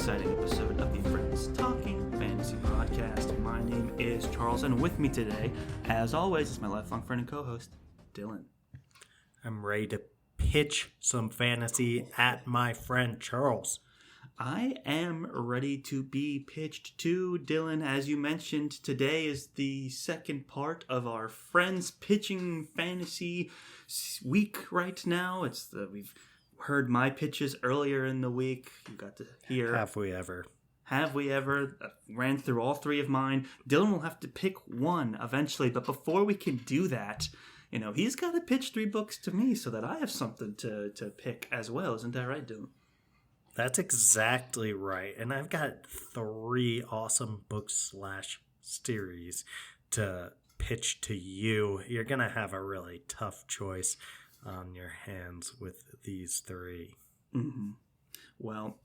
exciting episode of the Friends Talking Fantasy Podcast. My name is Charles, and with me today, as always, is my lifelong friend and co-host, Dylan. I'm ready to pitch some fantasy at my friend Charles. I am ready to be pitched to, Dylan. As you mentioned, today is the second part of our Friends Pitching Fantasy week right now. We've heard my pitches earlier in the week. You got to hear. Have we ever? Ran through all three of mine. Dylan will have to pick one eventually, but before we can do that, he's got to pitch 3 books to me so that I have something to pick as well. Isn't that right, Dylan? That's exactly right. And I've got 3 awesome books / series to pitch to you. You're going to have a really tough choice on your hands with these 3. Mm-hmm. Well,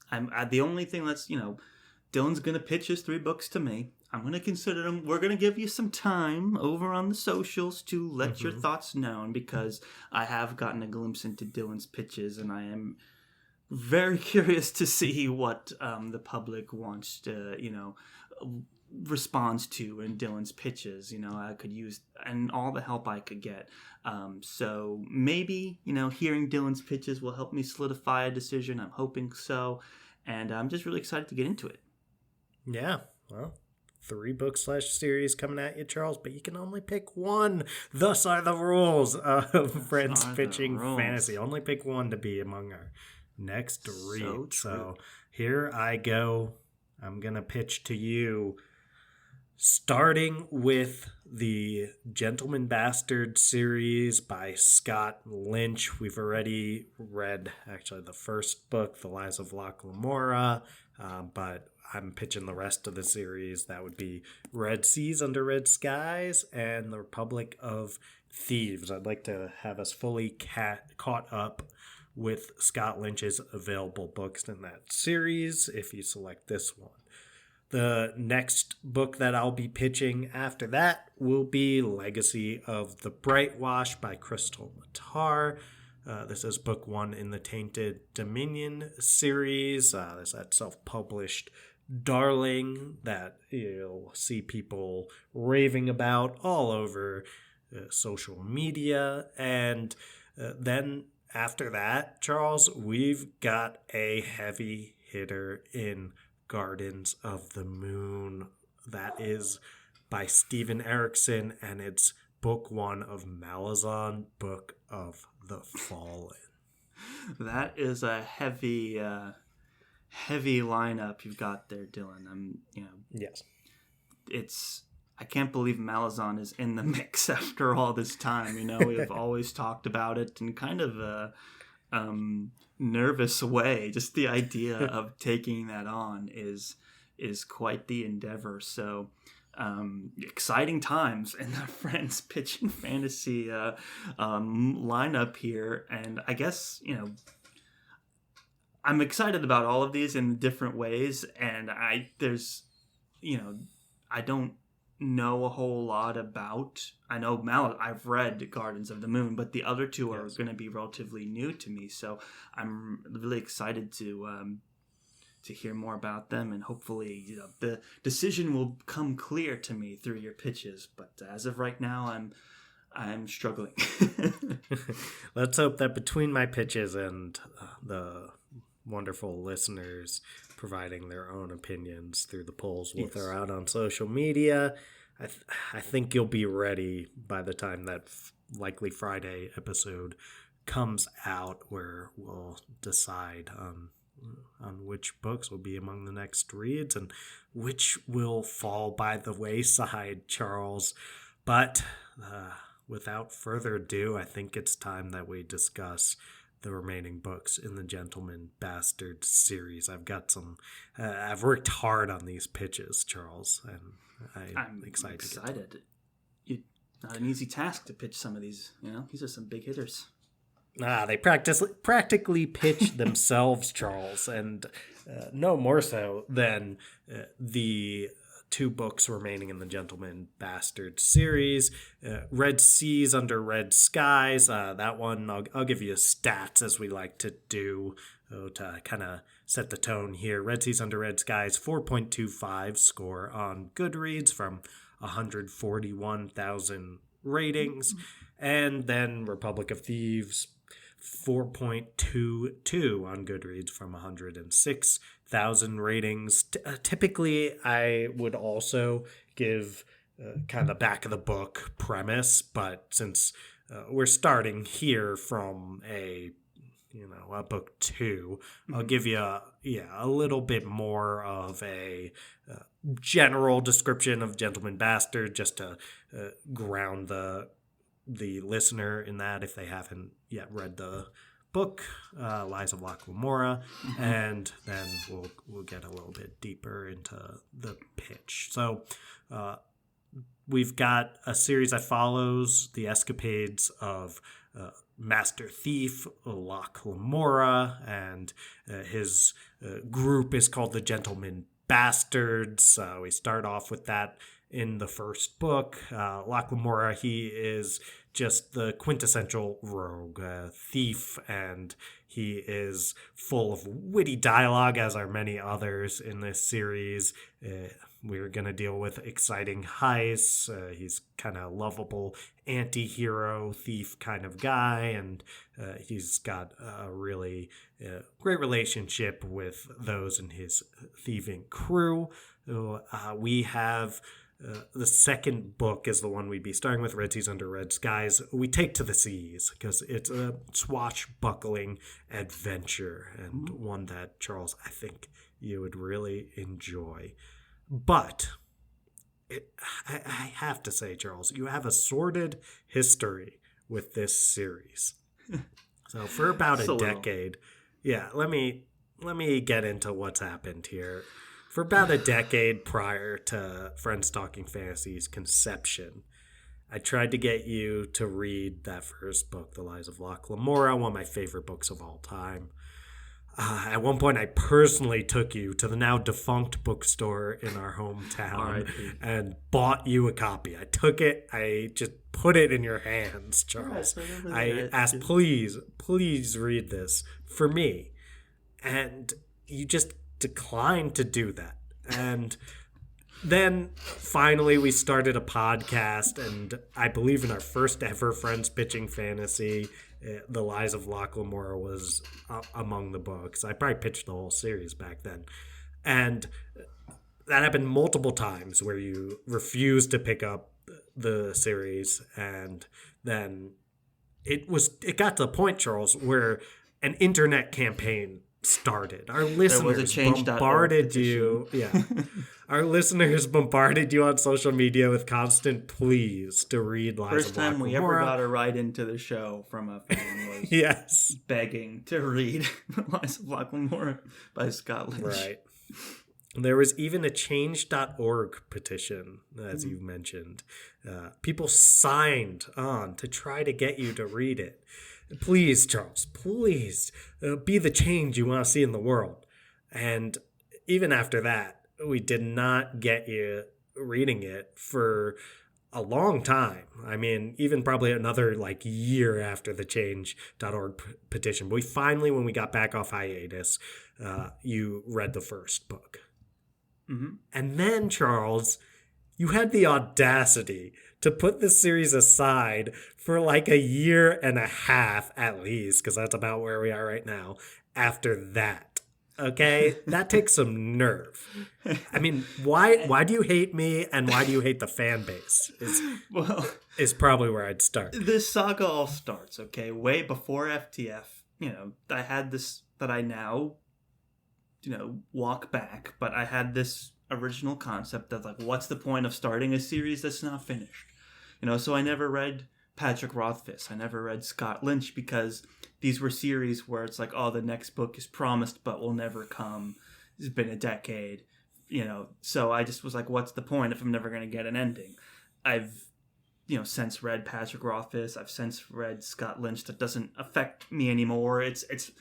the only thing that's, Dylan's going to pitch his 3 books to me. I'm going to consider them. We're going to give you some time over on the socials to let your thoughts known, because I have gotten a glimpse into Dylan's pitches, and I am very curious to see what the public wants to, responds to in Dylan's pitches. I could use and all the help I could get. So maybe, hearing Dylan's pitches will help me solidify a decision. I'm hoping so. And I'm just really excited to get into it. Yeah, well, 3 books / series coming at you, Charles, but you can only pick one. Thus are the rules of Friends Pitching Fantasy. Only pick one to be among our next read. So here I go. I'm going to pitch to you, starting with the Gentleman Bastards series by Scott Lynch. We've already read, actually, the first book, The Lies of Locke Lamora, but I'm pitching the rest of the series. That would be Red Seas Under Red Skies and The Republic of Thieves. I'd like to have us fully caught up with Scott Lynch's available books in that series, if you select this one. The next book that I'll be pitching after that will be Legacy of the Brightwash by Krystle Matar. This is book 1 in the Tainted Dominion series. This is that self-published darling that you'll see people raving about all over social media. And then after that, Charles, we've got a heavy hitter in Gardens of the Moon. That is by Steven Erikson, and it's book 1 of Malazan Book of the Fallen. That is a heavy lineup you've got there, Dylan. Yes. I can't believe Malazan is in the mix after all this time. We've always talked about it in kind of a nervous way. Just the idea of taking that on is quite the endeavor. So exciting times in the Friends Pitching Fantasy lineup here. And I guess, I'm excited about all of these in different ways. And I don't know a whole lot about. I know I've read Gardens of the Moon, but the other 2 are going to be relatively new to me. So I'm really excited to hear more about them, and hopefully the decision will come clear to me through your pitches. But as of right now, I'm struggling. Let's hope that between my pitches and the wonderful listeners providing their own opinions through the polls we'll throw out on social media, I think you'll be ready by the time that likely Friday episode comes out, where we'll decide on which books will be among the next reads and which will fall by the wayside, Charles. But without further ado, I think it's time that we discuss the remaining books in the Gentleman Bastards series. I've worked hard on these pitches, Charles, and I'm excited. Not an easy task to pitch some of these. These are some big hitters. They practically pitch themselves, Charles, and no more so than the 2 books remaining in the Gentleman Bastards series. Red Seas Under Red Skies. That one, I'll give you stats as we like to do to kind of set the tone here. Red Seas Under Red Skies, 4.25 score on Goodreads from 141,000 ratings. And then Republic of Thieves, 4.22 on Goodreads from 106,000 ratings. Typically, I would also give kind of the back of the book premise, but since we're starting here from a book 2, I'll give you a little bit more of a general description of Gentleman Bastard, just to ground the listener in that if they haven't yet read the book, Lies of Locke Lamora, and then we'll get a little bit deeper into the pitch. So we've got a series that follows the escapades of Master Thief Locke Lamora, and his group is called the Gentleman Bastards. We start off with that in the first book. Locke Lamora, he is just the quintessential rogue thief, and he is full of witty dialogue, as are many others in this series. We're going to deal with exciting heists. He's kind of lovable anti-hero thief kind of guy, and he's got a really great relationship with those in his thieving crew. We have the second book is the one we'd be starting with, Red Seas Under Red Skies. We take to the seas because it's a swashbuckling adventure, and one that, Charles, I think you would really enjoy. But I have to say, Charles, you have a sordid history with this series. So for about a decade, let me get into what's happened here. For about a decade prior to Friends Talking Fantasy's conception, I tried to get you to read that first book, The Lies of Locke Lamora, one of my favorite books of all time. At one point, I personally took you to the now defunct bookstore in our hometown and bought you a copy. I took it. I just put it in your hands, Charles. I asked, please read this for me. And you just declined to do that. And then finally we started a podcast, and I believe in our first ever Friends Pitching Fantasy, The Lies of Locke Lamora was among the books. I probably pitched the whole series back then. And that happened multiple times where you refused to pick up the series, and then it got to the point, Charles, where an internet campaign started. Our listeners bombarded you. Yeah. Our listeners bombarded you on social media with constant pleas to read Lies of Locke Lamora. First time we ever got a write into the show from a fan was begging to read Lies of Locke Lamora by Scott Lynch. Right. There was even a change.org petition, as you mentioned. People signed on to try to get you to read it. Please, Charles, please be the change you want to see in the world. And even after that, we did not get you reading it for a long time. I mean, even probably another year after the change.org petition. But we finally, when we got back off hiatus, you read the first book. Mm-hmm. And then, Charles, you had the audacity to put this series aside for a year and a half at least, because that's about where we are right now, after that. Okay? That takes some nerve. I mean, why do you hate me, and why do you hate the fan base is probably where I'd start. This saga all starts, okay? Way before FTF. I had this that I now, walk back, but I had this original concept of what's the point of starting a series that's not finished? So I never read Patrick Rothfuss. I never read Scott Lynch, because these were series where it's the next book is promised but will never come. It's been a decade, So I just was what's the point if I'm never going to get an ending? I've, since read Patrick Rothfuss. I've since read Scott Lynch. That doesn't affect me anymore. It's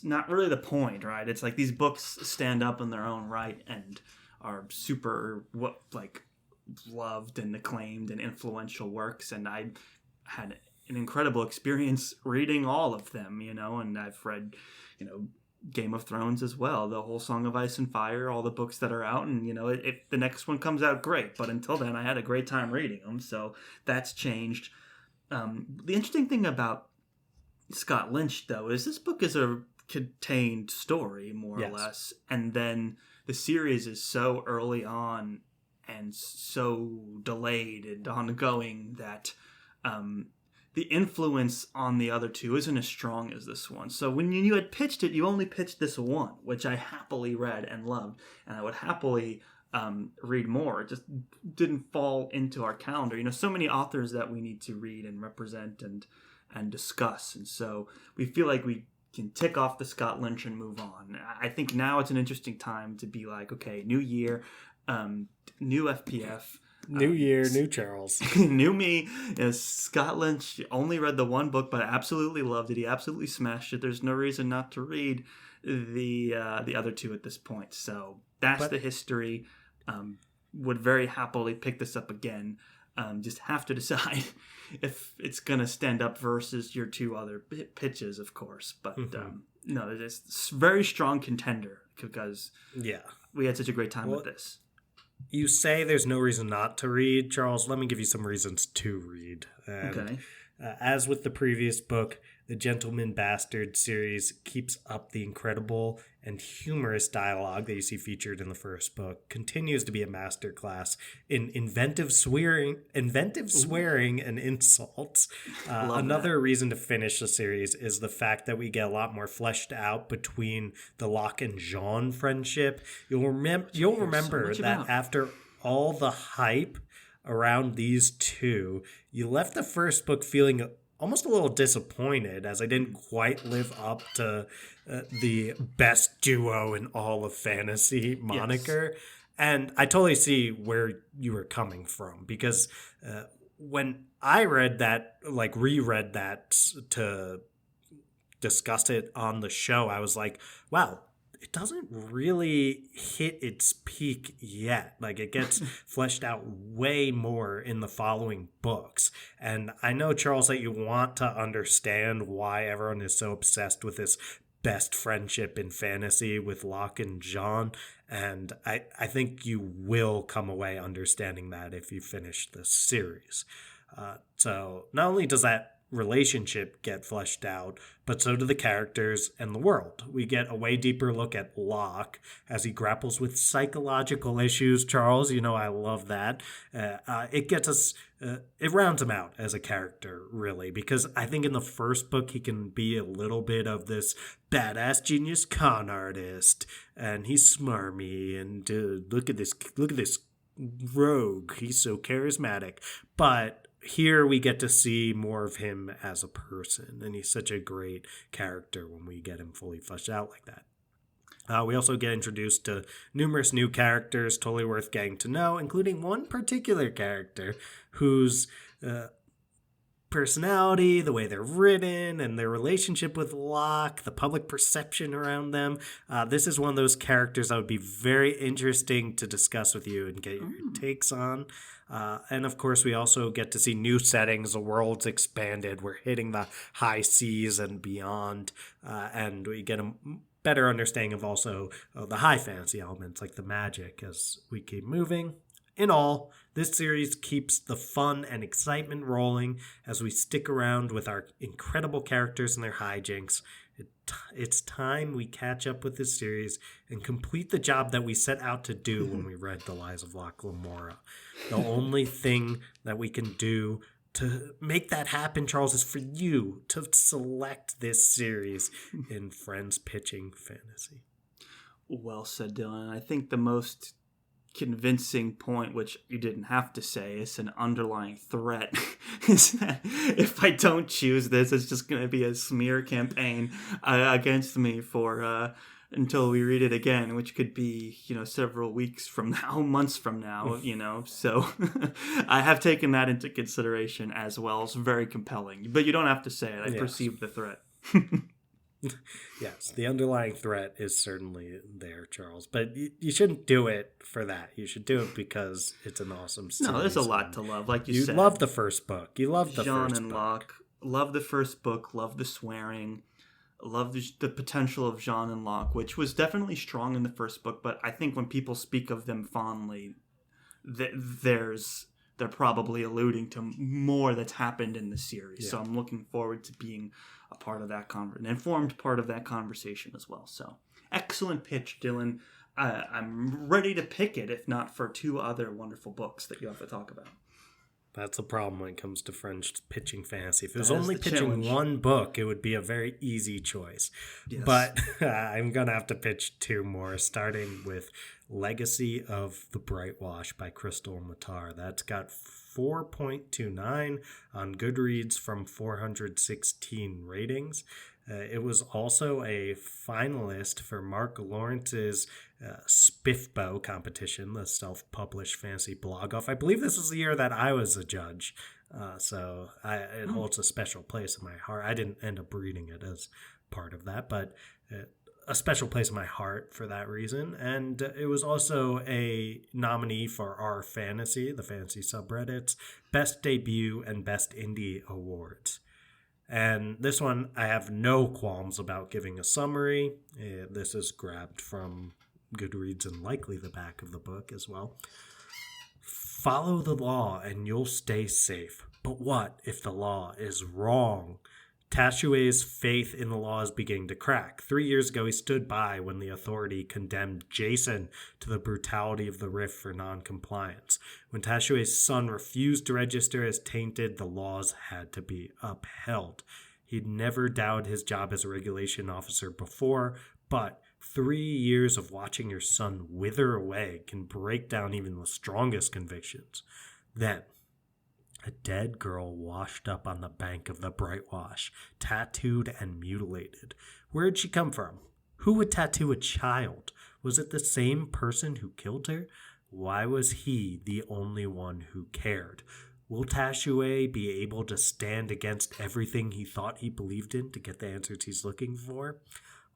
not really the point, right? It's these books stand up in their own right and are super loved and acclaimed and influential works, and I had an incredible experience reading all of them, and I've read, Game of Thrones as well, the whole Song of Ice and Fire, all the books that are out, and if the next one comes out, great, but until then I had a great time reading them, so that's changed. The interesting thing about Scott Lynch, though, is this book is a contained story, more or less, and then the series is so early on and so delayed and ongoing that the influence on the other two isn't as strong as this one. So when you had pitched it, you only pitched this one, which I happily read and loved, and I would happily read more. It just didn't fall into our calendar. So many authors that we need to read and represent and discuss, and so we feel like we can tick off the Scott Lynch and move on. I think now it's an interesting time to be like, okay, new year, new FPF. New year, new Charles. New me. Scott Lynch only read the one book, but absolutely loved it. He absolutely smashed it. There's no reason not to read the other two at this point. So that's the history. Would very happily pick this up again. Just have to decide if it's going to stand up versus your two other pitches, of course. But no, it's a very strong contender because we had such a great time with this. You say there's no reason not to read, Charles. Let me give you some reasons to read. Okay. As with the previous book, the Gentleman Bastards series keeps up the incredible and humorous dialogue that you see featured in the first book. Continues to be a masterclass in inventive swearing and insults. Another reason to finish the series is the fact that we get a lot more fleshed out between the Locke and Jean friendship. You'll remember that after all the hype around these two, you left the first book feeling almost a little disappointed, as I didn't quite live up to the best duo in all of fantasy moniker. Yes. And I totally see where you were coming from, because when I read that, reread that to discuss it on the show, I was like, wow, it doesn't really hit its peak yet. It gets fleshed out way more in the following books. And I know, Charles, that you want to understand why everyone is so obsessed with this best friendship in fantasy with Locke and Jean. And I think you will come away understanding that if you finish this series. So not only does that relationship get fleshed out, but so do the characters and the world. We get a way deeper look at Locke as he grapples with psychological issues. Charles, I love that. It gets us, it rounds him out as a character, really, because I think in the first book he can be a little bit of this badass genius con artist, and he's smarmy, and look at this rogue. He's so charismatic, but here we get to see more of him as a person, and he's such a great character when we get him fully fleshed out like that. We also get introduced to numerous new characters, totally worth getting to know, including one particular character whose personality, the way they're written, and their relationship with Locke, the public perception around them. This is one of those characters that would be very interesting to discuss with you and get your takes on. And of course, we also get to see new settings. The world's expanded. We're hitting the high seas and beyond. And we get a better understanding of also the high fantasy elements, like the magic, as we keep moving. In all, this series keeps the fun and excitement rolling as we stick around with our incredible characters and their hijinks. It's time we catch up with this series and complete the job that we set out to do when we read The Lies of Locke Lamora. The only thing that we can do to make that happen, Charles, is for you to select this series in Friends Pitching Fantasy. Well said, Dylan. I think the most convincing point, which you didn't have to say, is an underlying threat, is that if I don't choose this, it's just going to be a smear campaign against me for until we read it again, which could be, several weeks from now, months from now, so I have taken that into consideration as well. It's very compelling, but you don't have to say it. I perceive the threat. Yes, the underlying threat is certainly there, Charles. But you shouldn't do it for that. You should do it because it's an awesome series. No, there's a lot to love. Like you said. You love the first book. You love the Jean first and book. Locke. Love the first book. Love the swearing. Love the potential of Jean and Locke, which was definitely strong in the first book. But I think when people speak of them fondly, they're probably alluding to more that's happened in the series. Yeah. So I'm looking forward to being a part of that an informed part of that conversation as well. So excellent pitch, Dylan. I'm ready to pick it, if not for two other wonderful books that you have to talk about. That's a problem when it comes to French pitching fantasy. If it was only pitching one book, it would be a very easy choice. Yes. But I'm going to have to pitch two more, starting with Legacy of the Brightwash by Krystle Matar. That's got 4.29 on Goodreads from 416 ratings. It was also a finalist for Mark Lawrence's Spiffbo competition, the self-published fantasy blog off. I believe this was the year that I was a judge, so it holds a special place in my heart. I didn't end up reading it as part of that, but a special place in my heart for that reason. And it was also a nominee for our fantasy, the fantasy subreddit's Best Debut and Best Indie Awards. And this one, I have no qualms about giving a summary. This is grabbed from Goodreads and likely the back of the book as well. Follow the law and you'll stay safe. But what if the law is wrong? Tashue's faith in the law is beginning to crack. 3 years ago, he stood by when the authority condemned Jason to the brutality of the Rift for non-compliance. When Tashue's son refused to register as tainted, the laws had to be upheld. He'd never doubted his job as a regulation officer before, but 3 years of watching your son wither away can break down even the strongest convictions. Then, a dead girl washed up on the bank of the Brightwash, tattooed and mutilated. Where'd she come from? Who would tattoo a child? Was it the same person who killed her? Why was he the only one who cared? Will Tashue be able to stand against everything he thought he believed in to get the answers he's looking for?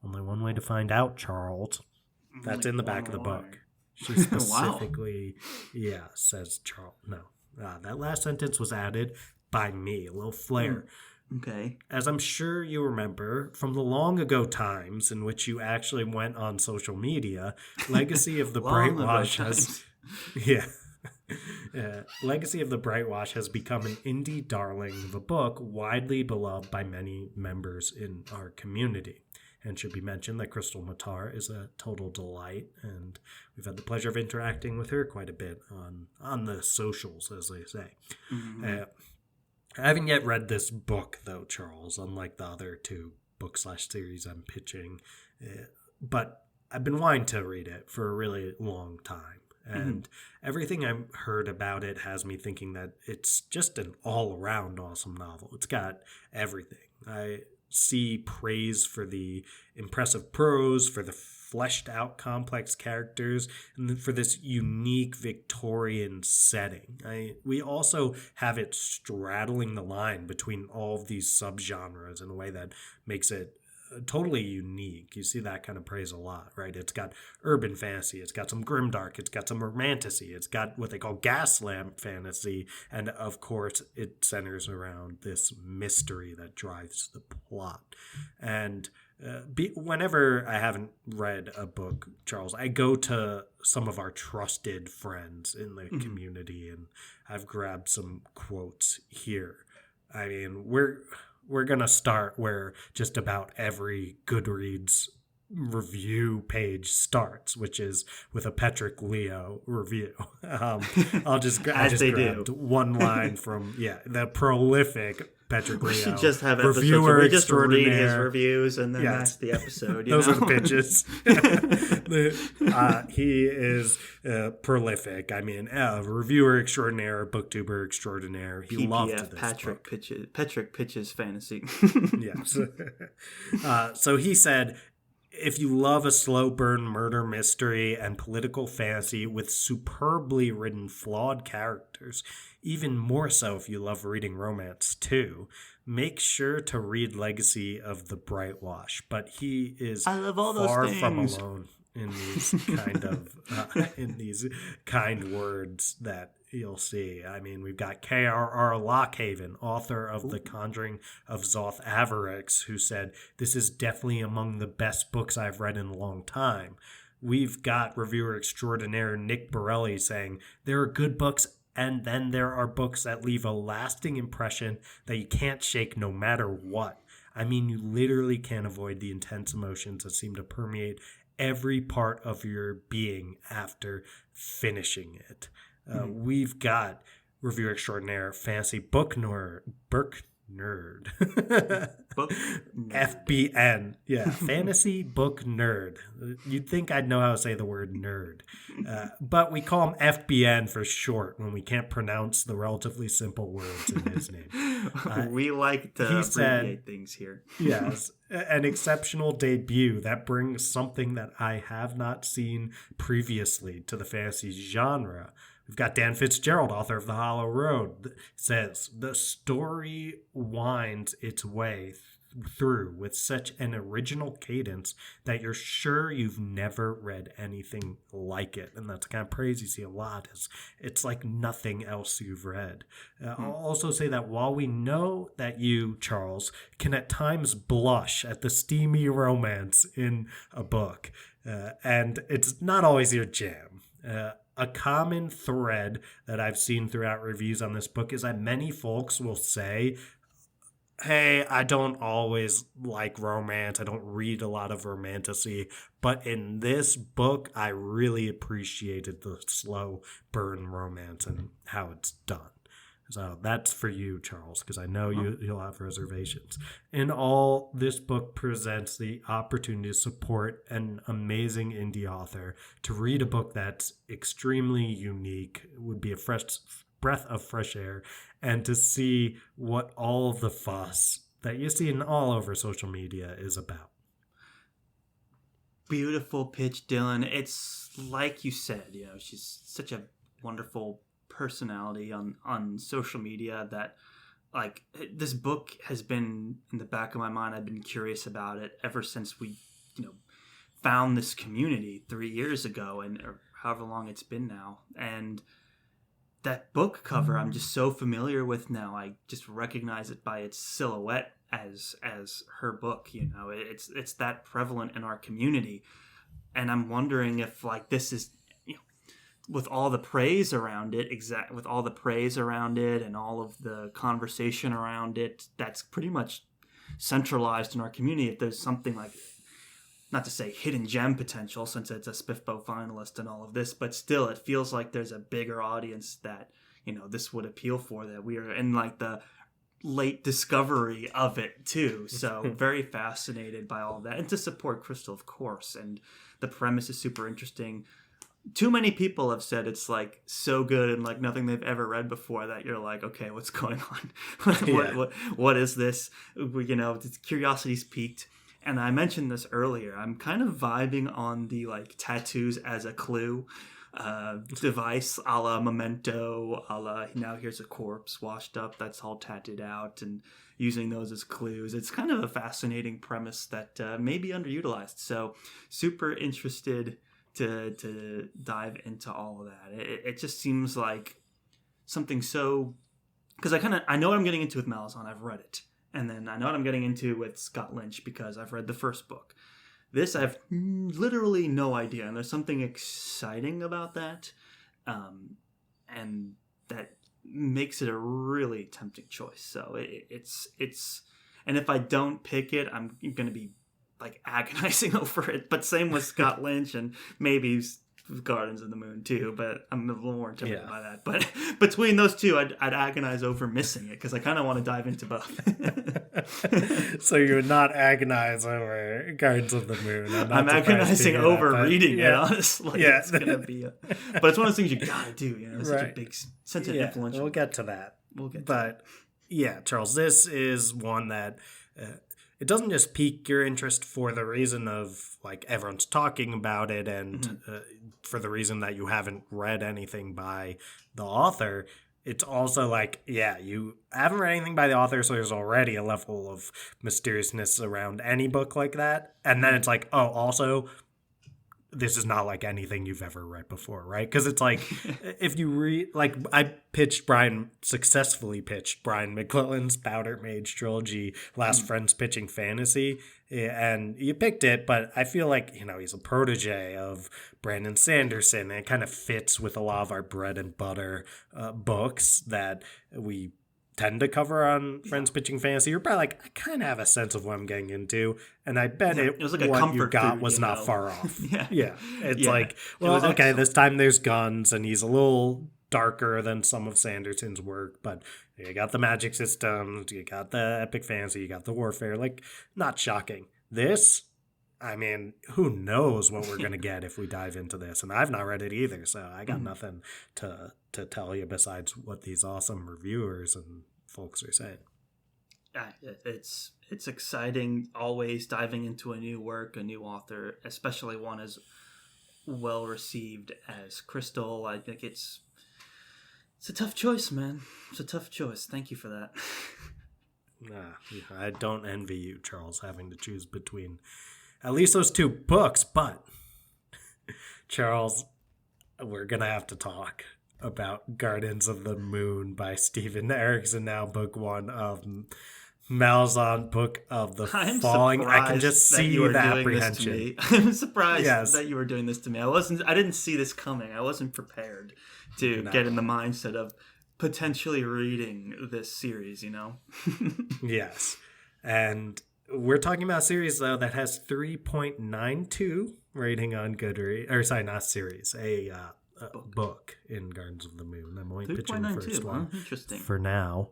Only one way to find out, Charles. That's in the back of the book. She specifically, says Charles. No. That last sentence was added by me, a little flair. Okay. As I'm sure you remember from the long ago times in which you actually went on social media, Legacy of the Brightwash has... Legacy of the Brightwash has become an indie darling of a book widely beloved by many members in our community. And should be mentioned that Krystle Matar is a total delight, and we've had the pleasure of interacting with her quite a bit on the socials, as they say. Mm-hmm. I haven't yet read this book, though, Charles, unlike the other two book/series I'm pitching. But I've been wanting to read it for a really long time. And everything I've heard about it has me thinking that it's just an all-around awesome novel. It's got everything. I see praise for the impressive prose, for the fleshed out complex characters, and for this unique Victorian setting. We also have it straddling the line between all of these subgenres in a way that makes it totally unique. You see that kind of praise a lot, right? It's got urban fantasy, it's got some grimdark, it's got some romantasy, it's got what they call gas lamp fantasy, and of course it centers around this mystery that drives the plot. And whenever I haven't read a book, Charles, I go to some of our trusted friends in the community, and I've grabbed some quotes here. I mean, we're going to start where just about every Goodreads review page starts, which is with a Patrick Leo review. I just grabbed one line from the prolific Patrick Leo. We should just have episodes where we just read his reviews, and then that's the episode. Those are the pitches. He is prolific. I mean, a reviewer extraordinaire, booktuber extraordinaire. He PPF, loved this book. Patrick pitches fantasy. Yes. So he said, if you love a slow burn murder mystery and political fantasy with superbly written, flawed characters, even more so if you love reading romance too, make sure to read Legacy of the Brightwash. But he is I love all far those from things. alone in these in these kind words that you'll see. I mean, we've got K.R.R. Lockhaven, author of The Conjuring of Zoth Avarix, who said, "This is definitely among the best books I've read in a long time." We've got reviewer extraordinaire Nick Borelli saying, "There are good books, and then there are books that leave a lasting impression that you can't shake no matter what. I mean, you literally can't avoid the intense emotions that seem to permeate every part of your being after finishing it." We've got reviewer extraordinaire Fantasy Book Nerd. Book Nerd. FBN. Yeah, Fantasy Book Nerd. You'd think I'd know how to say the word nerd. But we call him FBN for short when we can't pronounce the relatively simple words in his name. We like to abbreviate things here. Yes, an exceptional debut that brings something that I have not seen previously to the fantasy genre. We've got Dan Fitzgerald, author of The Hollow Road, says, "The story winds its way through with such an original cadence that you're sure you've never read anything like it." And that's the kind of praise you see a lot. It's like nothing else you've read. I'll also say that while we know that you, Charles, can at times blush at the steamy romance in a book, and it's not always your jam, a common thread that I've seen throughout reviews on this book is that many folks will say, "Hey, I don't always like romance. I don't read a lot of romantasy. But in this book, I really appreciated the slow burn romance and how it's done." So that's for you, Charles, because I know you'll have reservations. In all, this book presents the opportunity to support an amazing indie author, to read a book that's extremely unique, would be a fresh breath of fresh air, and to see what all of the fuss that you see in all over social media is about. Beautiful pitch, Dylan. It's like you said, she's such a wonderful personality on social media that, like, this book has been in the back of my mind. I've been curious about it ever since we found this community 3 years ago, or however long it's been now. And that book cover I'm just so familiar with now. I just recognize it by its silhouette as her book. It's that prevalent in our community, and I'm wondering if, like, this is, with all the praise around it, with all the praise around it and all of the conversation around it, that's pretty much centralized in our community. If there's something like, not to say hidden gem potential, since it's a Spiffbo finalist and all of this, but still, it feels like there's a bigger audience that, this would appeal for, that we are in, like, the late discovery of it too. So very fascinated by all of that, and to support Krystle, of course. And the premise is super interesting. Too many people have said it's, like, so good and like nothing they've ever read before that you're like, okay, what's going on? What is this? Curiosity's piqued. And I mentioned this earlier. I'm kind of vibing on the, like, tattoos as a clue device, a la Memento, a la now here's a corpse washed up that's all tattooed out, and using those as clues. It's kind of a fascinating premise that may be underutilized. So super interested to dive into all of that. It just seems like something so, because I know what I'm getting into with Malazan. I've read it, and then I know what I'm getting into with Scott Lynch because I've read the first book. This I have literally no idea, and there's something exciting about that, and that makes it a really tempting choice. So it's and if I don't pick it, I'm going to be, like, agonizing over it. But same with Scott Lynch, and maybe Gardens of the Moon too, but I'm a little more intimidated by that. But between those two, I'd agonize over missing it, because I kind of want to dive into both. So you would not agonize over Gardens of the Moon. I'm agonizing over reading it, honestly. Yeah. It's going to be but it's one of those things you got to do. It's such a big sense of influential. We'll get to that. Yeah, Charles, this is one that... it doesn't just pique your interest for the reason of like everyone's talking about it and for the reason that you haven't read anything by the author. It's also like, yeah, you haven't read anything by the author, so there's already a level of mysteriousness around any book like that. And then it's like, oh, also, this is not like anything you've ever read before, right? Because it's like, if you read, like, I successfully pitched Brian McClellan's Powder Mage trilogy, Last Friends Pitching Fantasy, and you picked it, but I feel like, you know, he's a protege of Brandon Sanderson, and it kind of fits with a lot of our bread and butter books that we tend to cover on Friends Pitching Fantasy. You're probably like, I kind of have a sense of what I'm getting into, and I bet it was like a what you got food, was not far off. It's like, well, okay, this time there's guns, and he's a little darker than some of Sanderson's work, but you got the magic systems, you got the epic fantasy, you got the warfare. Like, not shocking. This, I mean, who knows what we're going to get if we dive into this, and I've not read it either, so I got nothing to tell you besides what these awesome reviewers and folks are saying. It's exciting always diving into a new work, a new author, especially one as well received as Krystle. I think it's a tough choice, man. It's a tough choice. Thank you for that. I don't envy you, Charles, having to choose between at least those two books, but Charles, we're going to have to talk about Gardens of the Moon by Steven Erikson, now book 1 of Malazan Book of the Falling. I can just see the apprehension. I'm surprised that you were doing this to me. I didn't see this coming. I wasn't prepared to get in the mindset of potentially reading this series, you know? Yes. And we're talking about a series, though, that has 3.92 rating on Goodreads. Or, sorry, not series. A book in Gardens of the Moon. I'm only pitching the first one. Interesting. For now.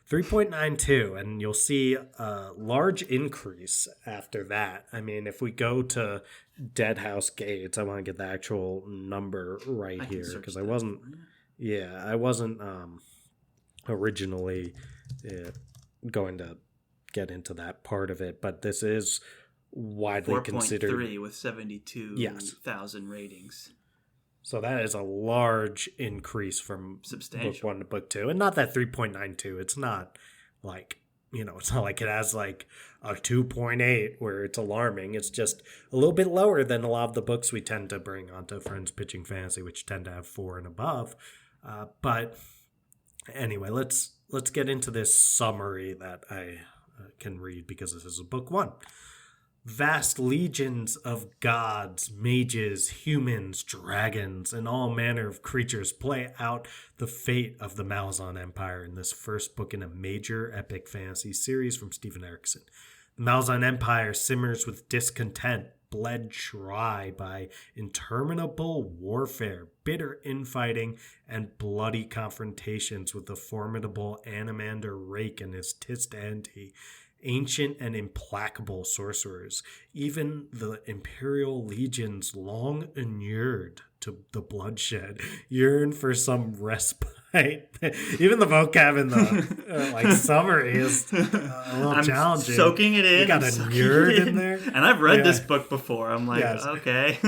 3.92, and you'll see a large increase after that. I mean, if we go to Deadhouse Gates, I want to get the actual number right here, because I wasn't originally going to get into that part of it, but this is widely considered 4.3 with 72,000 ratings. So that is a large increase from book 1 to book 2. And not that 3.92. It's not like, you know, it's not like it has like a 2.8 where it's alarming. It's just a little bit lower than a lot of the books we tend to bring onto Friends Pitching Fantasy, which tend to have 4 and above. But anyway, let's get into this summary that I can read, because this is a book 1. Vast legions of gods, mages, humans, dragons, and all manner of creatures play out the fate of the Malazan Empire in this first book in a major epic fantasy series from Steven Erikson. The Malazan Empire simmers with discontent, bled dry by interminable warfare, bitter infighting, and bloody confrontations with the formidable Animander Rake and his Tist-Ante, ancient and implacable sorcerers. Even the imperial legions, long inured to the bloodshed, yearn for some respite. Even the vocab in the summary is a little challenging. Soaking it in. You got inured in there. And I've read this book before. I'm like, okay.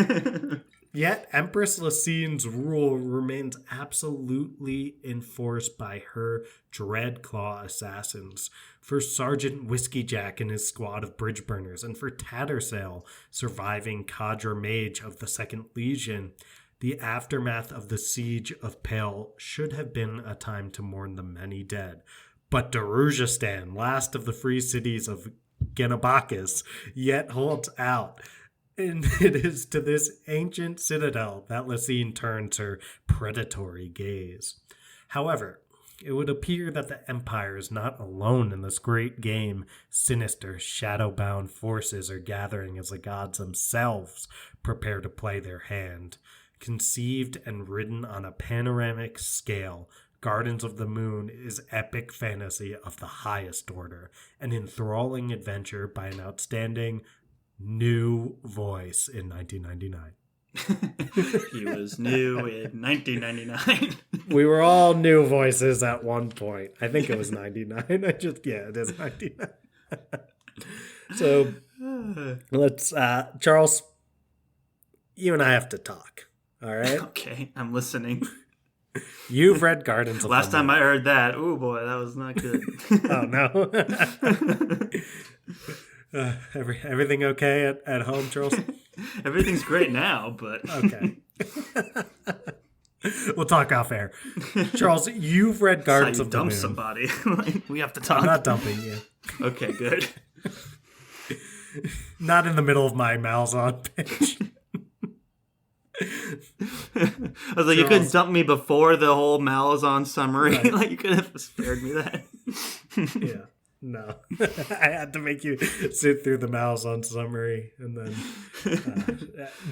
Yet Empress Lacine's rule remains absolutely enforced by her Dreadclaw assassins, for Sergeant Whiskeyjack and his squad of bridge burners, and for Tattersail, surviving cadre mage of the 2nd Legion. The aftermath of the siege of Pale should have been a time to mourn the many dead. But Darujistan, last of the free cities of Genabakis, yet holds out. And it is to this ancient citadel that Lacine turns her predatory gaze. However, it would appear that the Empire is not alone in this great game. Sinister, shadow-bound forces are gathering as the gods themselves prepare to play their hand. Conceived and written on a panoramic scale, Gardens of the Moon is epic fantasy of the highest order, an enthralling adventure by an outstanding new voice in 1999. He was new in 1999. We were all new voices at one point. I think it was 99. It is 99. So let's, Charles, you and I have to talk. All right? Okay, I'm listening. You've read Gardens of the Moon. Last time I heard that, oh boy, that was not good. Oh, no. Everything okay at home, Charles? Everything's great now, but... Okay. We'll talk off air. Charles, you've read Gardens of the Moon. Dump somebody. We have to talk. I'm not dumping you. Okay, good. Not in the middle of my Malazan pitch. I was like, you couldn't dump me before the whole Malazan summary. Right. Like, you could have spared me that. Yeah. No. I had to make you sit through the Malazan summary and then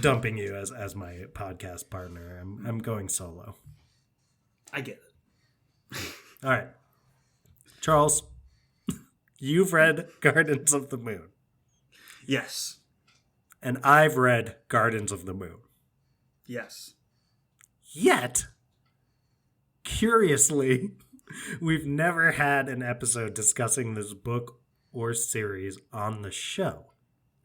dumping you as my podcast partner. I'm going solo. I get it. All right. Charles, you've read Gardens of the Moon. Yes. And I've read Gardens of the Moon. Yes. Yet, curiously, we've never had an episode discussing this book or series on the show.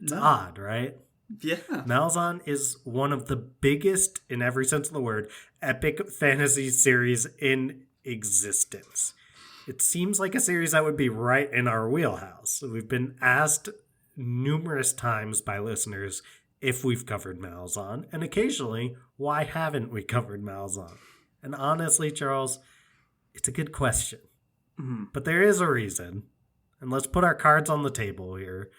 It's odd, right? Yeah. Malazan is one of the biggest, in every sense of the word, epic fantasy series in existence. It seems like a series that would be right in our wheelhouse. We've been asked numerous times by listeners if we've covered Malazan, and occasionally, why haven't we covered Malazan? And honestly, Charles, it's a good question. Mm-hmm. But there is a reason, and let's put our cards on the table here.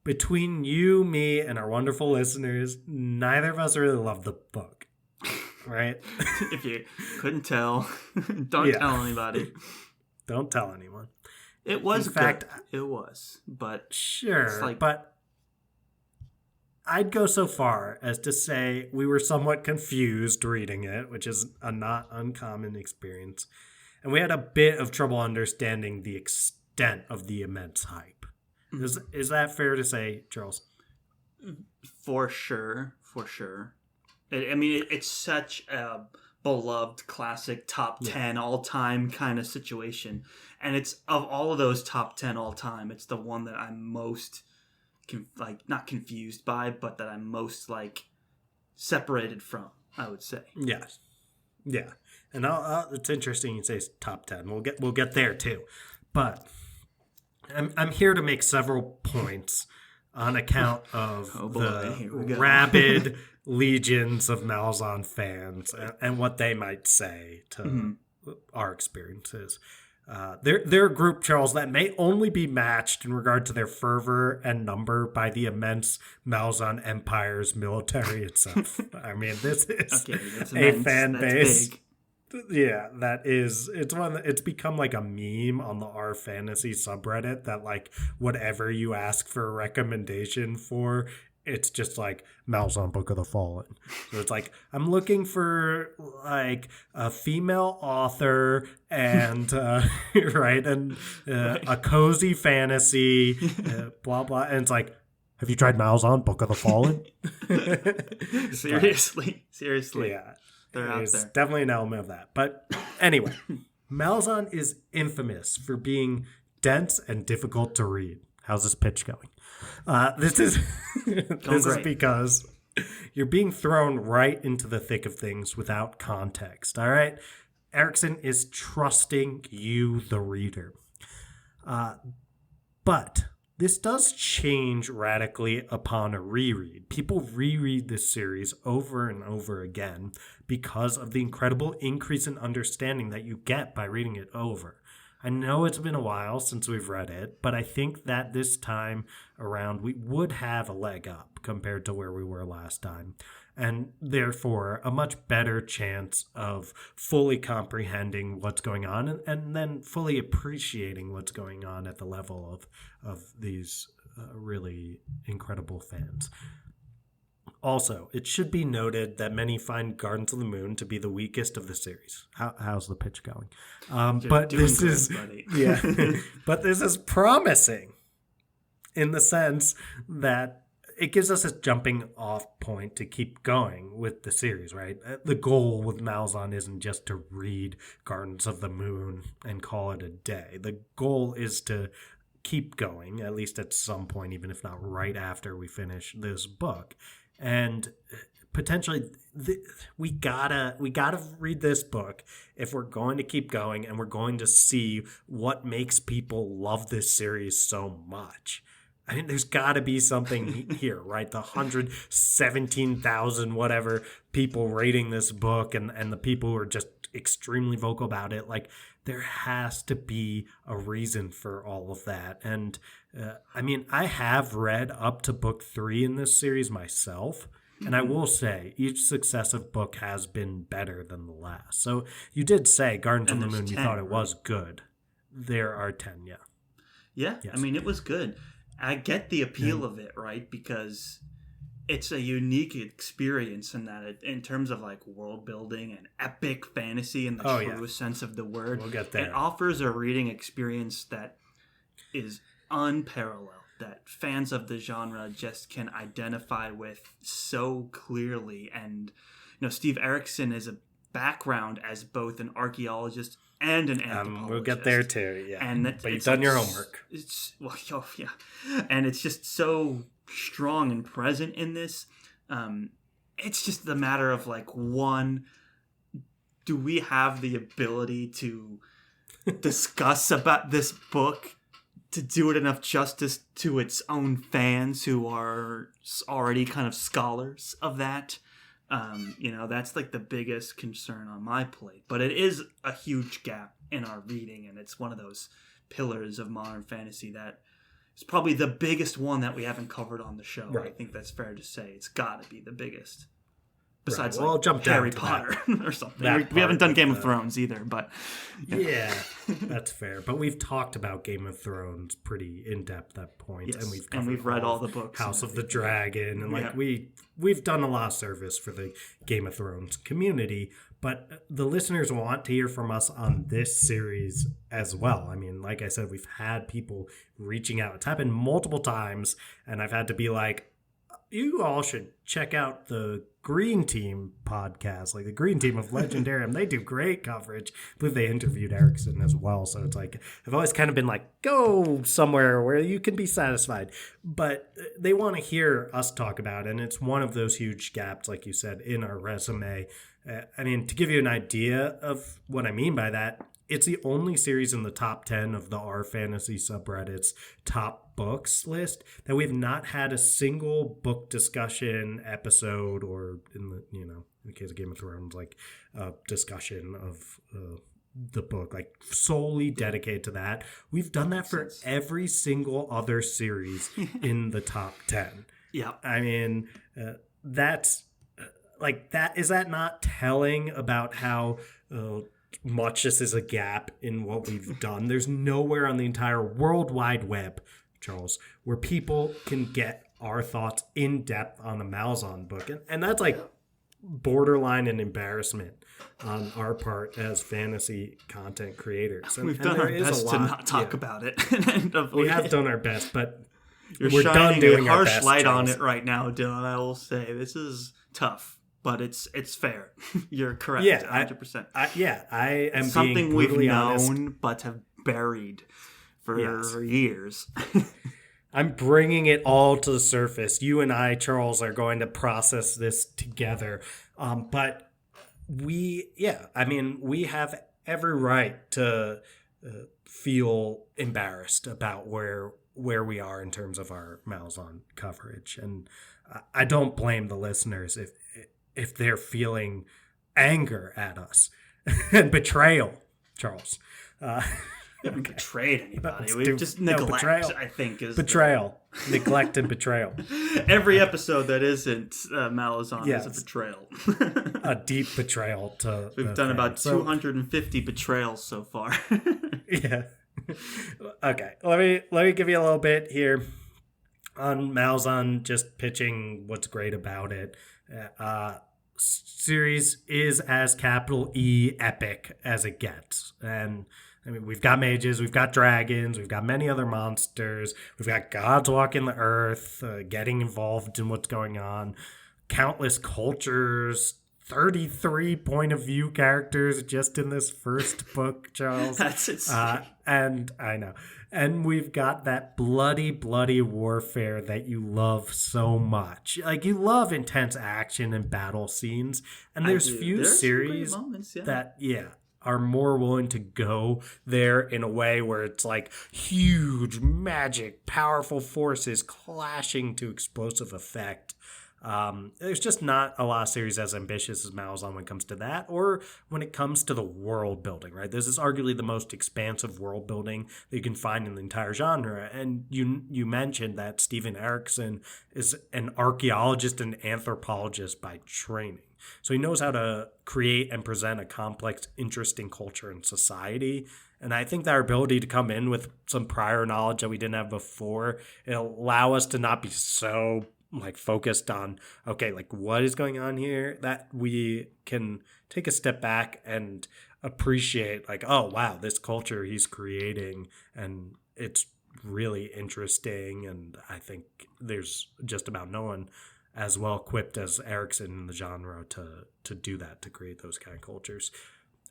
Between you, me, and our wonderful listeners, neither of us really love the book, right? If you couldn't tell, don't tell anybody. Don't tell anyone. It was in fact, it was, but sure, but I'd go so far as to say we were somewhat confused reading it, which is a not uncommon experience. And we had a bit of trouble understanding the extent of the immense hype. Is that fair to say, Charles? For sure. It's such a beloved classic top 10 all-time kind of situation. And it's, of all of those top 10 all-time, it's the one that I'm most... not confused by, but that I'm most separated from, I would say. Yes, yeah, and it's interesting you say top 10. We'll get there too, but I'm here to make several points on account of the rabid legions of Malazan fans and what they might say to our experiences. They're a group, Charles, that may only be matched in regard to their fervor and number by the immense Malazan Empire's military itself. I mean, this is a fan base. Big. Yeah, it's become like a meme on the R Fantasy subreddit that whatever you ask for a recommendation for, it's just Malazan Book of the Fallen. So it's I'm looking for a female author and right, and a cozy fantasy, blah blah. And it's have you tried Malazan Book of the Fallen? Seriously, yeah, there's definitely an element of that. But anyway, Malazan is infamous for being dense and difficult to read. How's this pitch going? This is because you're being thrown right into the thick of things without context. All right, Erikson is trusting you, the reader. But this does change radically upon a reread. People reread this series over and over again because of the incredible increase in understanding that you get by reading it over. I know it's been a while since we've read it, but I think that this time around we would have a leg up compared to where we were last time, and therefore a much better chance of fully comprehending what's going on and then fully appreciating what's going on at the level of these really incredible fans. Also, it should be noted that many find Gardens of the Moon to be the weakest of the series. How's the pitch going? But this is but this is promising in the sense that it gives us a jumping off point to keep going with the series, right? The goal with Malazan isn't just to read Gardens of the Moon and call it a day. The goal is to keep going, at least at some point, even if not right after we finish this book. And potentially we gotta read this book if we're going to keep going and we're going to see what makes people love this series so much. I mean, there's got to be something here, right? The 117,000 whatever people rating this book and the people who are just extremely vocal about it. Like, there has to be a reason for all of that. And I mean, I have read up to book 3 in this series myself. And I will say, each successive book has been better than the last. So you did say Gardens of the Moon, 10, you thought it was good. There are 10, yeah. Yeah, yes. I mean, it was good. I get the appeal of it, right? Because it's a unique experience in that in terms of like world building and epic fantasy in the truest sense of the word. We'll get there. It offers a reading experience that is unparalleled, that fans of the genre just can identify with so clearly. And Steve Erikson is a background as both an archaeologist and an anthropologist. We'll get there too, yeah. But you've done your homework. Yeah. And it's just so strong and present in this. It's just the matter of like, one, do we have the ability to discuss about this book, to do it enough justice to its own fans who are already kind of scholars of that? That's like the biggest concern on my plate. But it is a huge gap in our reading, and it's one of those pillars of modern fantasy that is probably the biggest one that we haven't covered on the show. Right. I think that's fair to say. It's got to be the biggest. Besides, right. Well, like, jump Harry Potter or something. We haven't done Game of Thrones either, but... Yeah, that's fair. But we've talked about Game of Thrones pretty in-depth at that point. Yes, and we've read all the books. House of the Dragon. And we've done a lot of service for the Game of Thrones community. But the listeners want to hear from us on this series as well. I mean, like I said, we've had people reaching out. It's happened multiple times, and I've had to be like, you all should check out the Green Team podcast, like the Green Team of Legendarium. They do great coverage. I believe they interviewed Erikson as well. So it's like, I've always kind of been like, go somewhere where you can be satisfied. But they want to hear us talk about it. And it's one of those huge gaps, like you said, in our resume. I mean, to give you an idea of what I mean by that, it's the only series in the top 10 of the R Fantasy subreddit's top books list that we've not had a single book discussion episode, or in the case of Game of Thrones, like a discussion of the book, like solely dedicated to that. We've done that for every single other series in the top 10. Yeah. I mean, that's like that. Is that not telling about how much this is a gap in what we've done? There's nowhere on the entire World Wide Web, Charles, where people can get our thoughts in depth on the Malazan book. And that's like borderline an embarrassment on our part as fantasy content creators. We've done our best to not talk about it. We have done our best, but we're done shining doing a our harsh best, light Charles. on it right now, Dylan. I will say this is tough. But it's fair. You're correct. Yeah, 100%. I am something being we've brutally known honest. but have buried for years. I'm bringing it all to the surface. You and I, Charles, are going to process this together. But we have every right to feel embarrassed about where we are in terms of our Malazan coverage, and I don't blame the listeners if they're feeling anger at us and betrayal, Charles. We haven't betrayed anybody. We've just neglect, I think, is betrayal. Neglect and betrayal. Every episode that isn't Malazan is a betrayal. A deep betrayal to. We've done about 250 betrayals so far. Yeah. Okay. Let me give you a little bit here on Malazan, just pitching what's great about it. Series is as capital E epic as it gets. And I mean, we've got mages, we've got dragons, we've got many other monsters, we've got gods walking the earth, getting involved in what's going on, countless cultures, 33 point of view characters just in this first book, Charles. That's insane. And I know. And we've got that bloody warfare that you love so much. Like, you love intense action and battle scenes. And there's series moments, that, are more willing to go there in a way where it's like huge, magic, powerful forces clashing to explosive effect. There's just not a lot of series as ambitious as Malazan when it comes to that, or when it comes to the world building, right? This is arguably the most expansive world building that you can find in the entire genre. And you mentioned that Steven Erikson is an archaeologist and anthropologist by training. So he knows how to create and present a complex, interesting culture and society. And I think that our ability to come in with some prior knowledge that we didn't have before, it'll allow us to not be so focused on, okay, what is going on here, that we can take a step back and appreciate, oh, wow, this culture he's creating, and it's really interesting. And I think there's just about no one as well equipped as Erikson in the genre to do that, to create those kind of cultures.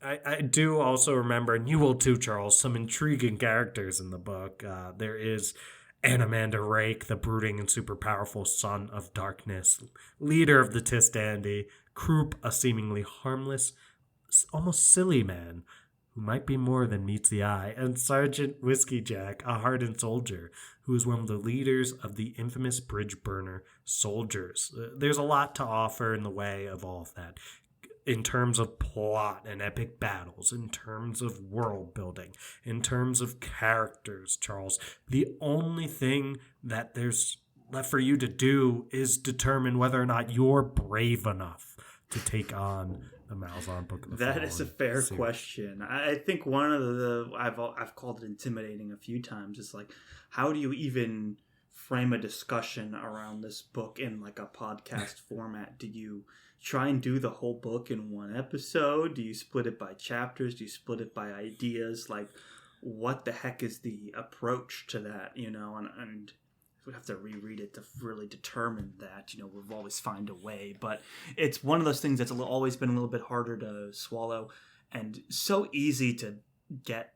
I do also remember, and you will too, Charles, some intriguing characters in the book. There is Anamanda Rake, the brooding and super powerful son of darkness, leader of the Tistandi, Croup, a seemingly harmless, almost silly man who might be more than meets the eye, and Sergeant Whiskey Jack, a hardened soldier who is one of the leaders of the infamous Bridge Burner soldiers. There's a lot to offer in the way of all of that, in terms of plot and epic battles, in terms of world building, in terms of characters, Charles. The only thing that there's left for you to do is determine whether or not you're brave enough to take on the Malazan Book of the Fallen. That is a fair question. I think one of the I've called it intimidating a few times. It's how do you even frame a discussion around this book in a podcast format? Do you try and do the whole book in one episode? Do you split it by chapters? Do you split it by ideas? What the heck is the approach to that, and we have to reread it to really determine that. We'll always find a way, but it's one of those things that's always been a little bit harder to swallow, and so easy to get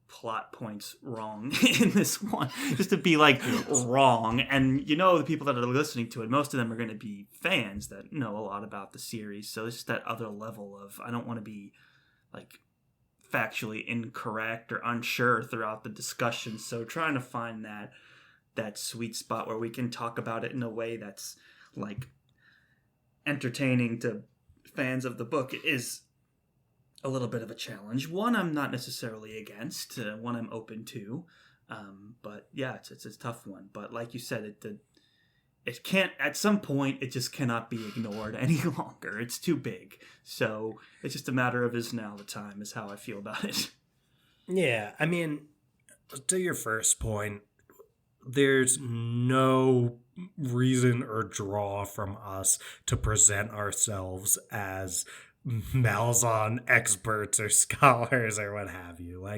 plot points wrong in this one, just to be wrong. And the people that are listening to it, most of them are going to be fans that know a lot about the series, so it's just that other level of, I don't want to be factually incorrect or unsure throughout the discussion. So trying to find that sweet spot where we can talk about it in a way that's entertaining to fans of the book is a little bit of a challenge. One I'm not necessarily against, one I'm open to, but yeah, it's a tough one. But like you said, it can't, at some point it just cannot be ignored any longer. It's too big, so it's just a matter of is now the time, is how I feel about it. Yeah, I mean, to your first point, there's no reason or draw from us to present ourselves as Malazan experts or scholars or what have you.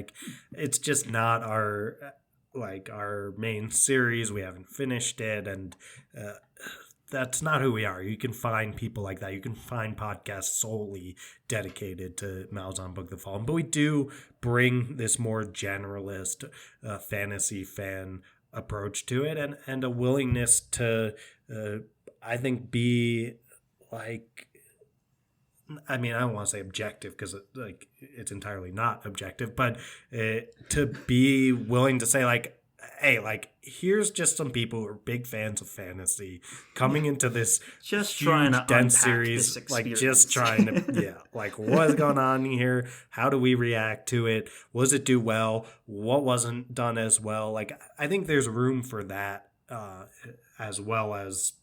It's just not our main series. We haven't finished it, and that's not who we are. You can find people like that. You can find podcasts solely dedicated to Malazan Book of the Fallen, but we do bring this more generalist fantasy fan approach to it, and a willingness to I think be I don't want to say objective, because it's entirely not objective, but to be willing to say hey, here's just some people who are big fans of fantasy coming into this just huge, trying to dense series, just trying to what's going on here? How do we react to it? Was it do well? What wasn't done as well? I think there's room for that, as well as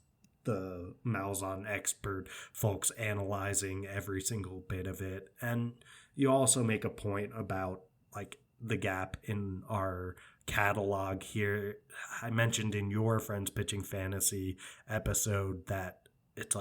the Malazan expert folks analyzing every single bit of it. And you also make a point about the gap in our catalog here. I mentioned in your Friends Pitching Fantasy episode that it's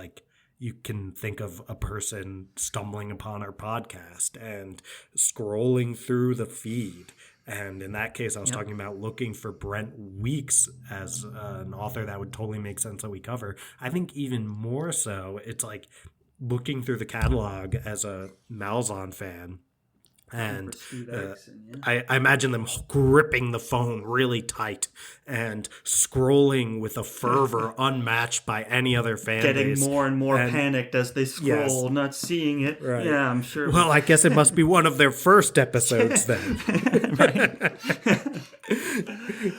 you can think of a person stumbling upon our podcast and scrolling through the feed. And in that case, I was talking about looking for Brent Weeks as an author that would totally make sense that we cover. I think even more so, it's looking through the catalog as a Malazan fan. And I imagine them gripping the phone really tight and scrolling with a fervor unmatched by any other fan Getting base. more and more panicked as they scroll, not seeing it. Right. Yeah, I'm sure. Well, I guess it must be one of their first episodes then.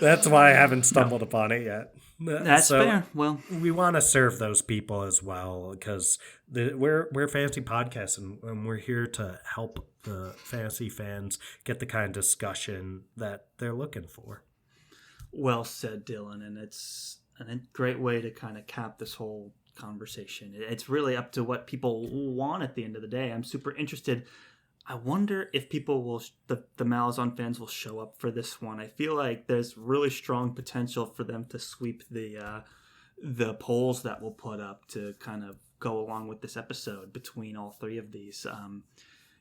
That's why I haven't stumbled upon it yet. That's fair. Well, we want to serve those people as well because we're a fantasy podcast and we're here to help the fantasy fans get the kind of discussion that they're looking for. Well said, Dylan, and it's a great way to kind of cap this whole conversation. It's really up to what people want at the end of the day. I'm super interested. I wonder if people will, the Malazan fans will show up for this one. I feel like there's really strong potential for them to sweep the polls that we'll put up to kind of go along with this episode between all three of these.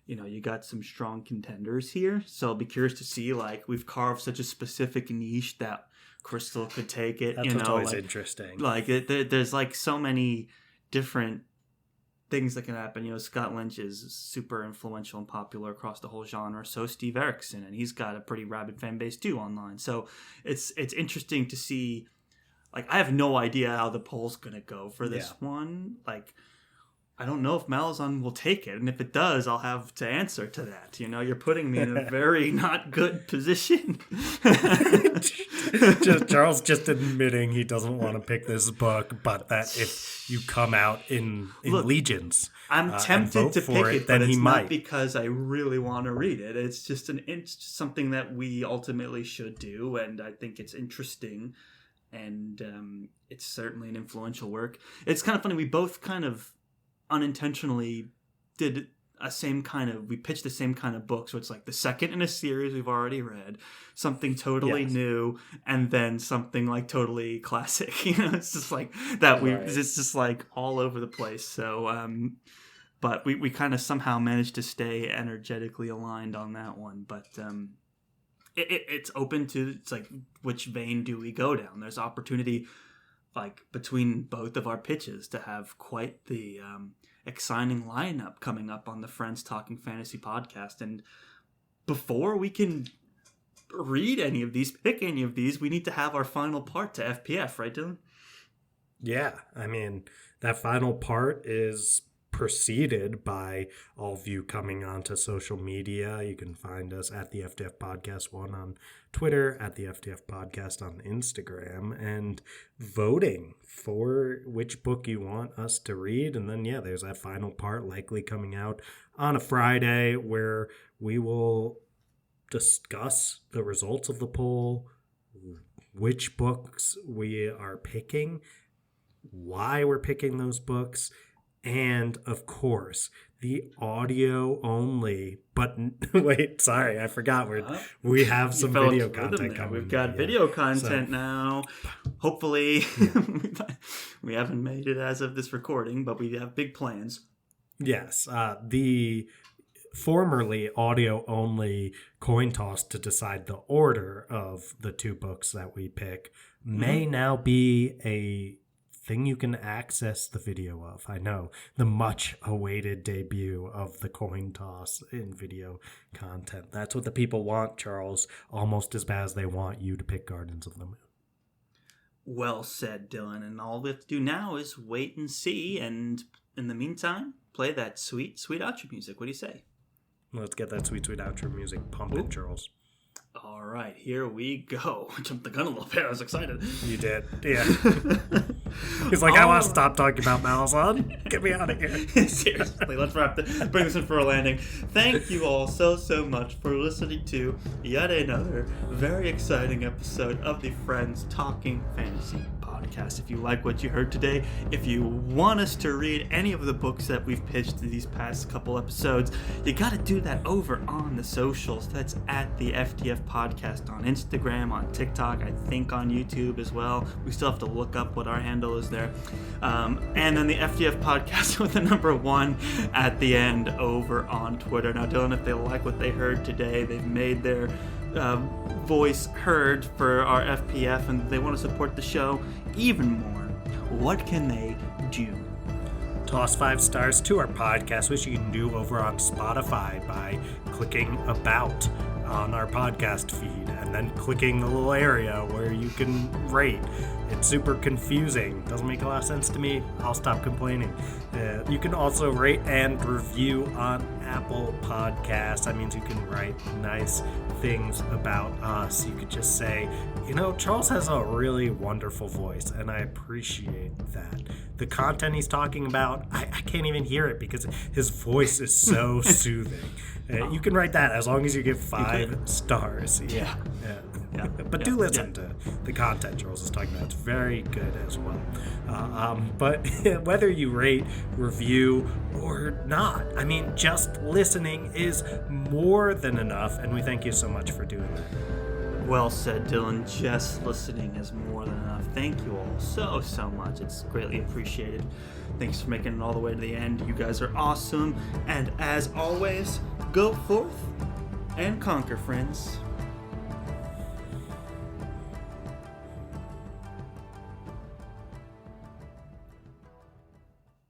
You got some strong contenders here, so I'll be curious to see, like, we've carved such a specific niche that Krystle could take it. That's what's always interesting. Like, there's like so many different things that can happen. Scott Lynch is super influential and popular across the whole genre. So Steve Erikson, and he's got a pretty rabid fan base too online. So it's interesting to see. Like, I have no idea how the poll's gonna go for this one. Like, I don't know if Malazan will take it, and if it does, I'll have to answer to that. You're putting me in a very not good position. Charles just admitting he doesn't want to pick this book, but that if you come out in legions, I'm tempted to pick it, but it's not because I really want to read it. It's just something that we ultimately should do, and I think it's interesting, and it's certainly an influential work. It's kind of funny. We both kind of unintentionally did we pitched the same kind of book. So it's like the second in a series we've already read, something totally new, and then something like totally classic. It's just like that. It's just like all over the place. So, but we kind of somehow managed to stay energetically aligned on that one. But it's open to, it's like, which vein do we go down? There's opportunity, like, between both of our pitches to have quite the exciting lineup coming up on the Friends Talking Fantasy podcast. And before we can read any of these, pick any of these, we need to have our final part to FPF, right, Dylan? Yeah, I mean, that final part is preceded by all of you coming onto social media. You can find us at the FTF Podcast 1 on Twitter, at the FTF Podcast on Instagram, and voting for which book you want us to read. And then, there's that final part likely coming out on a Friday where we will discuss the results of the poll, which books we are picking, why we're picking those books, and, of course, the audio only. But wait, sorry, I forgot. We have some video content coming. We've got video content now. Hopefully, we haven't made it as of this recording, but we have big plans. Yes, the formerly audio only coin toss to decide the order of the two books that we pick may now be a thing you can access the video of. I know, the much awaited debut of the coin toss in video content. That's what the people want, Charles, almost as bad as they want you to pick Gardens of the Moon. Well said, Dylan. And all we have to do now is wait and see, and in the meantime, play that sweet, sweet outro music. What do you say? Let's get that sweet, sweet outro music pumping, Charles. All right, here we go. I jumped the gun a little bit. I was excited. You did, yeah. He's like, I want to stop talking about Malazan. Get me out of here. Seriously, let's bring this in for a landing. Thank you all so much for listening to yet another very exciting episode of the Friends Talking Fantasy podcast. If you like what you heard today, if you want us to read any of the books that we've pitched these past couple episodes, you got to do that over on the socials. That's at the FTF Podcast on Instagram, on TikTok, I think on YouTube as well. We still have to look up what our handle is there. And then the FTF Podcast with the number 1 at the end over on Twitter. Now, Dylan, if they like what they heard today, they've made their voice heard for our FPF, and they want to support the show even more, what can they do? toss 5 stars to our podcast, which you can do over on Spotify by clicking About on our podcast feed and then clicking the little area where you can rate. It's super confusing. Doesn't make a lot of sense to me. I'll stop complaining. You can also rate and review on Apple Podcasts. That means you can write nice things about us. You could just say, Charles has a really wonderful voice, and I appreciate that. The content he's talking about, I can't even hear it because his voice is so soothing. You can write that as long as you give 5 stars. Yeah. But do listen to the content Charles is talking about. It's very good as well. But whether you rate, review, or not, just listening is more than enough, and we thank you so much for doing that. Well said, Dylan. Just listening is more than enough. Thank you all so much. It's greatly appreciated. Thanks for making it all the way to the end. You guys are awesome. And as always, go forth and conquer, friends.